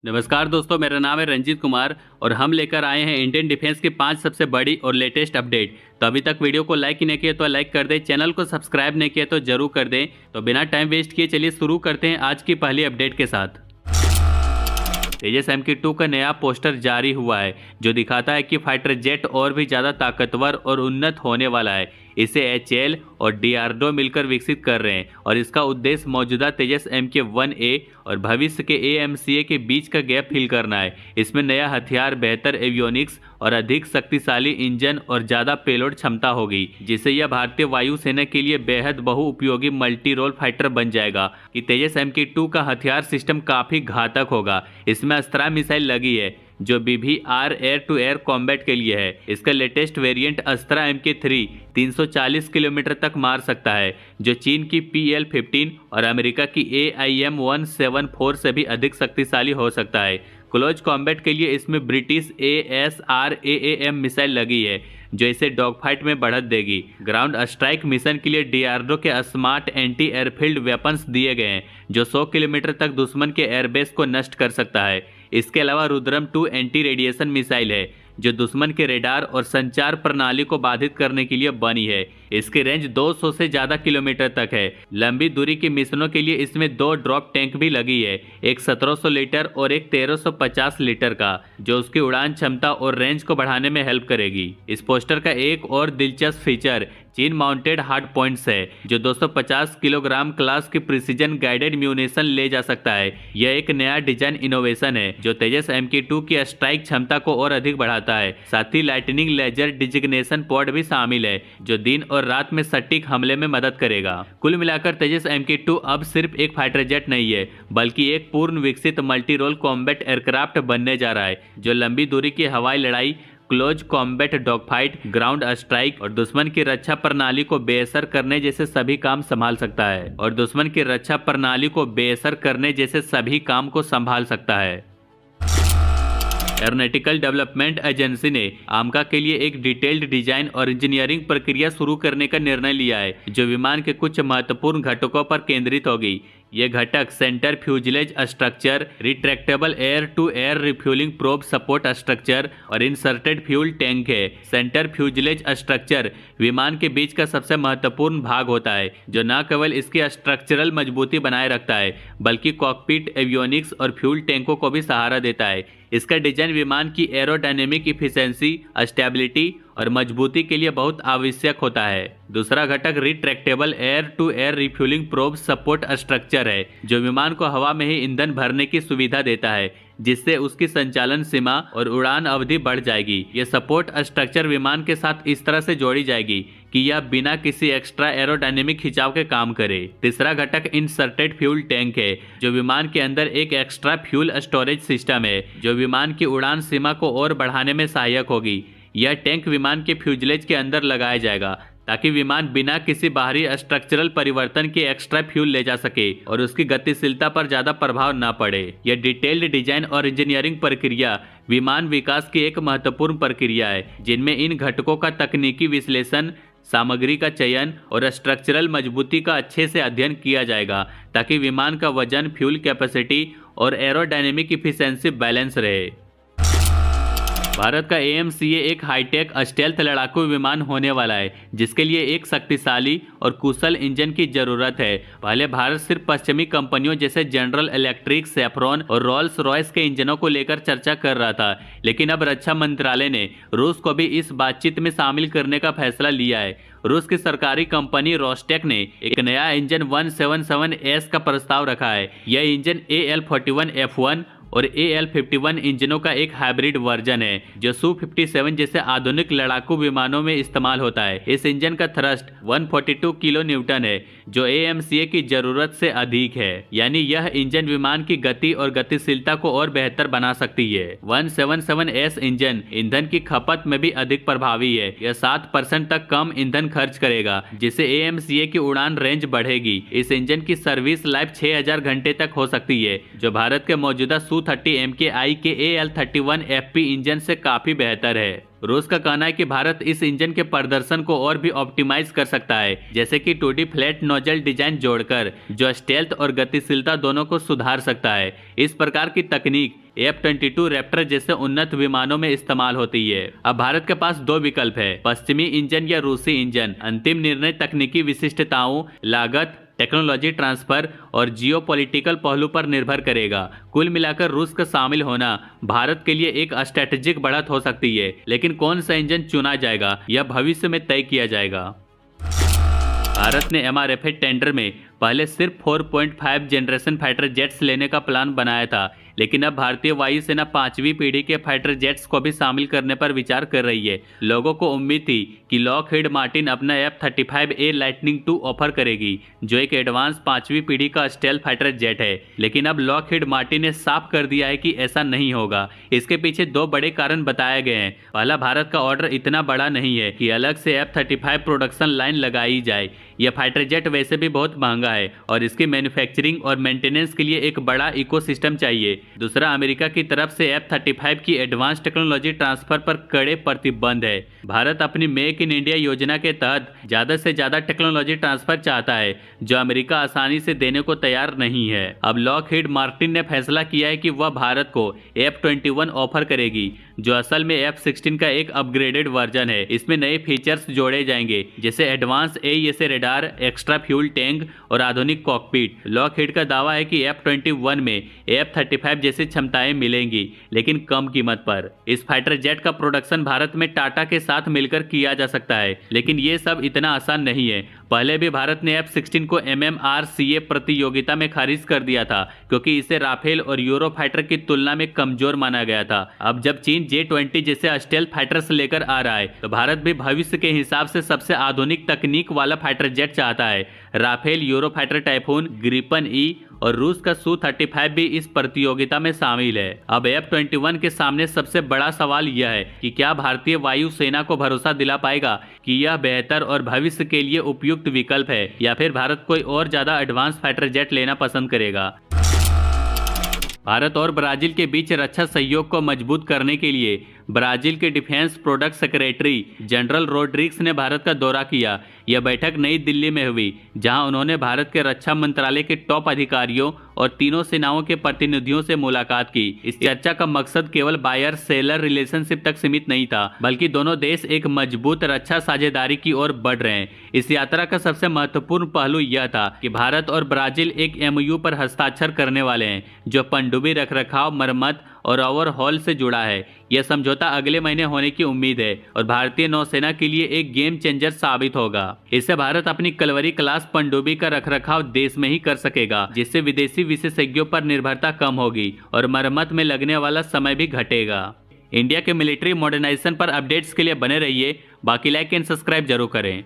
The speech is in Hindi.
नमस्कार दोस्तों, मेरा नाम है रंजीत कुमार और हम लेकर आए हैं इंडियन डिफेंस की 5 सबसे बड़ी और लेटेस्ट अपडेट। तो अभी तक वीडियो को लाइक नहीं किया तो लाइक कर दें, चैनल को सब्सक्राइब नहीं किया तो जरूर कर दें। तो बिना टाइम वेस्ट किए चलिए शुरू करते हैं आज की पहली अपडेट के साथ। तेजस MK2 का नया पोस्टर जारी हुआ है जो दिखाता है कि फाइटर जेट और भी ज़्यादा ताकतवर और उन्नत होने वाला है। इसे HAL और DRDO मिलकर विकसित कर रहे हैं और इसका उद्देश्य मौजूदा तेजस MK1A और भविष्य के AMCA के बीच का गैप फिल करना है। इसमें नया हथियार, बेहतर एवियोनिक्स और अधिक शक्तिशाली इंजन और ज़्यादा पेलोड क्षमता होगी, जिससे यह भारतीय वायुसेना के लिए बेहद बहुउपयोगी मल्टी रोल फाइटर बन जाएगा। कि तेजस MK2 का हथियार सिस्टम काफ़ी घातक होगा। इसमें अस्त्रा मिसाइल लगी है जो BVR air to air combat के लिए है। इसका लेटेस्ट वेरिएंट अस्त्रा MK3 340 किलोमीटर तक मार सकता है, जो चीन की PL-15 और अमेरिका की AIM-174 से भी अधिक शक्तिशाली हो सकता है। क्लोज कॉम्बैट के लिए इसमें ब्रिटिश ASRAAM मिसाइल लगी है जो इसे डॉग फाइट में बढ़त देगी। ग्राउंड स्ट्राइक मिशन के लिए DRDO के स्मार्ट एंटी एयरफील्ड वेपन्स दिए गए हैं जो 100 किलोमीटर तक दुश्मन के एयरबेस को नष्ट कर सकता है। इसके अलावा रुद्रम 2 एंटी रेडिएशन मिसाइल है जो दुश्मन के रेडार और संचार प्रणाली को बाधित करने के लिए बनी है। इसकी रेंज 200 से ज़्यादा किलोमीटर तक है। लंबी दूरी के मिशनों के लिए इसमें 2 ड्रॉप टैंक भी लगी है, एक 1700 लीटर और एक 1350 लीटर का, जो उसकी उड़ान क्षमता और रेंज को बढ़ाने में हेल्प करेगी। इस पोस्टर का एक और दिलचस्प फीचर चीन माउंटेड हार्ड पॉइंट्स है जो 250 किलोग्राम क्लास की प्रिसीजन गाइडेड म्यूनिशन ले जा सकता है। यह एक नया डिजाइन इनोवेशन है जो तेजस MK2 की स्ट्राइक क्षमता को और अधिक बढ़ाता है। साथ ही लाइटनिंग लेजर डिजिग्नेशन पॉड भी शामिल है जो दिन और रात में सटीक हमले में मदद करेगा। कुल मिलाकर तेजस MK2 अब सिर्फ एक फाइटर जेट नहीं है, बल्कि एक पूर्ण विकसित मल्टी रोल कॉम्बैट एयरक्राफ्ट बनने जा रहा है जो लंबी दूरी की हवाई लड़ाई, close combat, dog fight, ground strike और दुश्मन की रक्षा प्रणाली को बेअसर करने जैसे सभी काम संभाल सकता है। एरोनॉटिकल डेवलपमेंट एजेंसी ने आमका के लिए एक डिटेल्ड डिजाइन और इंजीनियरिंग प्रक्रिया शुरू करने का निर्णय लिया है जो विमान के कुछ महत्वपूर्ण घटकों पर केंद्रित होगी। ये घटक centre fuselage structure, retractable air to air refuelling probe support structure और इंसर्टेड फ्यूल टैंक है। सेंटर फ्यूजलेज स्ट्रक्चर विमान के बीच का सबसे महत्वपूर्ण भाग होता है जो न केवल इसकी स्ट्रक्चरल मजबूती बनाए रखता है बल्कि कॉकपिट, एवियोनिक्स और फ्यूल टैंकों को भी सहारा देता है। इसका डिजाइन विमान की एरोडायनेमिक इफिशिएंसी, स्टेबिलिटी और मजबूती के लिए बहुत आवश्यक होता है। दूसरा घटक retractable air to air refuelling probe support structure है जो विमान को हवा में ही ईंधन भरने की सुविधा देता है, जिससे उसकी संचालन सीमा और उड़ान अवधि बढ़ जाएगी। यह सपोर्ट स्ट्रक्चर विमान के साथ इस तरह से जोड़ी जाएगी कि यह बिना किसी एक्स्ट्रा एरोडायनेमिक खिंचाव के काम करे। तीसरा घटक इंसर्टेड फ्यूल टैंक है जो विमान के अंदर एक एक्स्ट्रा फ्यूल स्टोरेज सिस्टम है जो विमान की उड़ान सीमा को और बढ़ाने में सहायक होगी। यह टैंक विमान के फ्यूजलेज के अंदर लगाया जाएगा ताकि विमान बिना किसी बाहरी स्ट्रक्चरल परिवर्तन के एक्स्ट्रा फ्यूल ले जा सके और उसकी गतिशीलता पर ज्यादा प्रभाव न पड़े। यह डिटेल्ड डिजाइन और इंजीनियरिंग प्रक्रिया विमान विकास की एक महत्वपूर्ण प्रक्रिया है जिनमें इन घटकों का तकनीकी विश्लेषण, सामग्री का चयन और स्ट्रक्चरल मजबूती का अच्छे से अध्ययन किया जाएगा ताकि विमान का वजन, फ्यूल कैपेसिटी और एरोडायनेमिक इफिशिएंसी बैलेंस रहे। भारत का AMCA एक हाईटेक स्टेल्थ लड़ाकू विमान होने वाला है जिसके लिए एक शक्तिशाली और कुशल इंजन की जरूरत है। पहले भारत सिर्फ पश्चिमी कंपनियों जैसे जनरल इलेक्ट्रिक, सेफ्रॉन और रॉल्स रॉयस के इंजनों को लेकर चर्चा कर रहा था, लेकिन अब रक्षा मंत्रालय ने रूस को भी इस बातचीत में शामिल करने का फैसला लिया है। रूस की सरकारी कंपनी रोस्टेक ने एक नया इंजन 177S का प्रस्ताव रखा है। यह इंजन AL-41F1 और AL-51 इंजनों का एक हाइब्रिड वर्जन है जो Su-57 जैसे आधुनिक लड़ाकू विमानों में इस्तेमाल होता है। इस इंजन का थ्रस्ट 142 किलो न्यूटन है जो AMCA की जरूरत से अधिक है, यानी यह इंजन विमान की गति और गतिशीलता को और बेहतर बना सकती है। 177S इंजन ईंधन की खपत में भी अधिक प्रभावी है। यह 7% तक कम ईंधन खर्च करेगा जिससे AMCA की उड़ान रेंज बढ़ेगी। इस इंजन की सर्विस लाइफ 6000 घंटे तक हो सकती है जो भारत के मौजूदा Su-30 MKI के AL-31FP इंजन से काफी बेहतर है। रूस का कहना है कि भारत इस इंजन के प्रदर्शन को और भी ऑप्टिमाइज कर सकता है, जैसे कि 2D फ्लैट नोजल डिजाइन जोड़कर, जो स्टेल्थ और गतिशीलता दोनों को सुधार सकता है। इस प्रकार की तकनीक F-22 रैप्टर जैसे उन्नत विमानों में इस्तेमाल होती है। अब भारत के पास दो विकल्प है, पश्चिमी इंजन या रूसी इंजन। अंतिम निर्णय तकनीकी विशिष्टताओं, लागत, टेक्नोलॉजी ट्रांसफर और जियोपॉलिटिकल पहलू पर निर्भर करेगा। कुल मिलाकर रूस का शामिल होना भारत के लिए एक स्ट्रेटेजिक बढ़त हो सकती है, लेकिन कौन सा इंजन चुना जाएगा यह भविष्य में तय किया जाएगा। भारत ने MRF टेंडर में पहले सिर्फ 4.5 जनरेशन फाइटर जेट्स लेने का प्लान बनाया था, लेकिन अब भारतीय वायुसेना 5वीं पीढ़ी के फाइटर जेट्स को भी शामिल करने पर विचार कर रही है। लोगों को उम्मीद थी कि लॉकहीड मार्टिन अपना F-35A लाइटनिंग II ऑफर करेगी, जो एक एडवांस 5वीं पीढ़ी का स्टेल्थ फाइटर जेट है, लेकिन अब लॉकहीड मार्टिन ने साफ कर दिया है कि ऐसा नहीं होगा। इसके पीछे दो बड़े कारण बताए गए हैं। पहला, भारत का ऑर्डर इतना बड़ा नहीं है कि अलग से F-35 प्रोडक्शन लाइन लगाई जाए। यह फाइटर जेट वैसे भी बहुत महंगा है और इसकी मैन्युफैक्चरिंग और मेंटेनेंस के लिए एक बड़ा इकोसिस्टम चाहिए। दूसरा, अमेरिका की तरफ से F-35 की एडवांस टेक्नोलॉजी ट्रांसफर पर कड़े प्रतिबंध है। भारत अपनी मेक इन इंडिया योजना के तहत ज्यादा से ज्यादा टेक्नोलॉजी ट्रांसफर चाहता है, जो अमेरिका आसानी से देने को तैयार नहीं है। अब लॉकहीड मार्टिन ने फैसला किया है कि वह भारत को F-21 ऑफर करेगी, जो असल में F-16 का एक अपग्रेडेड वर्जन है। इसमें नए फीचर्स जोड़े जाएंगे, जैसे advance AESA radar, extra fuel tank और आधुनिक कॉकपिट। लॉकहीड का दावा है कि F-21 में F-35 जैसी क्षमताएं मिलेंगी, लेकिन कम कीमत पर। इस फाइटर जेट का प्रोडक्शन भारत में टाटा के साथ मिलकर किया जा सकता है, लेकिन ये सब इतना आसान नहीं है। पहले भी भारत ने F-16 को MMRCA प्रतियोगिता में खारिज कर दिया था, क्योंकि इसे राफेल और यूरो फाइटर की तुलना में कमजोर माना गया था। अब जब चीन J-20 जैसे स्टेल्थ फाइटर्स लेकर आ रहा है, तो भारत भी भविष्य के हिसाब से सबसे आधुनिक तकनीक वाला फाइटर जेट चाहता है। Rafale, Eurofighter Typhoon, Gripen E और रूस का Su-35 भी इस प्रतियोगिता में शामिल है। अब F-21 के सामने सबसे बड़ा सवाल यह है कि क्या भारतीय वायुसेना को भरोसा दिला पाएगा कि यह बेहतर और भविष्य के लिए उपयुक्त विकल्प है, या फिर भारत कोई और ज्यादा एडवांस फाइटर जेट लेना पसंद करेगा। भारत और ब्राजील के बीच रक्षा सहयोग को मजबूत करने के लिए ब्राजील के defence product secretary general Rodrigues ने भारत का दौरा किया। यह बैठक नई दिल्ली में हुई, जहां उन्होंने भारत के रक्षा मंत्रालय के टॉप अधिकारियों और तीनों सेनाओं के प्रतिनिधियों से मुलाकात की। इस चर्चा का मकसद केवल बायर सेलर रिलेशनशिप तक सीमित नहीं था, बल्कि दोनों देश एक मजबूत रक्षा साझेदारी की ओर बढ़ रहे हैं। इस यात्रा का सबसे महत्वपूर्ण पहलू यह था कि भारत और ब्राजील एक MOU पर हस्ताक्षर करने वाले हैं, जो पनडुब्बी रखरखाव, मरम्मत और ओवरहॉल से जुड़ा है। यह समझौता अगले महीने होने की उम्मीद है और भारतीय नौसेना के लिए एक गेम चेंजर साबित होगा। इससे भारत अपनी कलवरी क्लास पनडुब्बी का रखरखाव देश में ही कर सकेगा, जिससे विदेशी विशेषज्ञों पर निर्भरता कम होगी और मरम्मत में लगने वाला समय भी घटेगा। इंडिया के मिलिट्री मॉडर्नाइजेशन पर अपडेट्स के लिए बने रहिए। बाकी लाइक एंड सब्सक्राइब जरूर करें।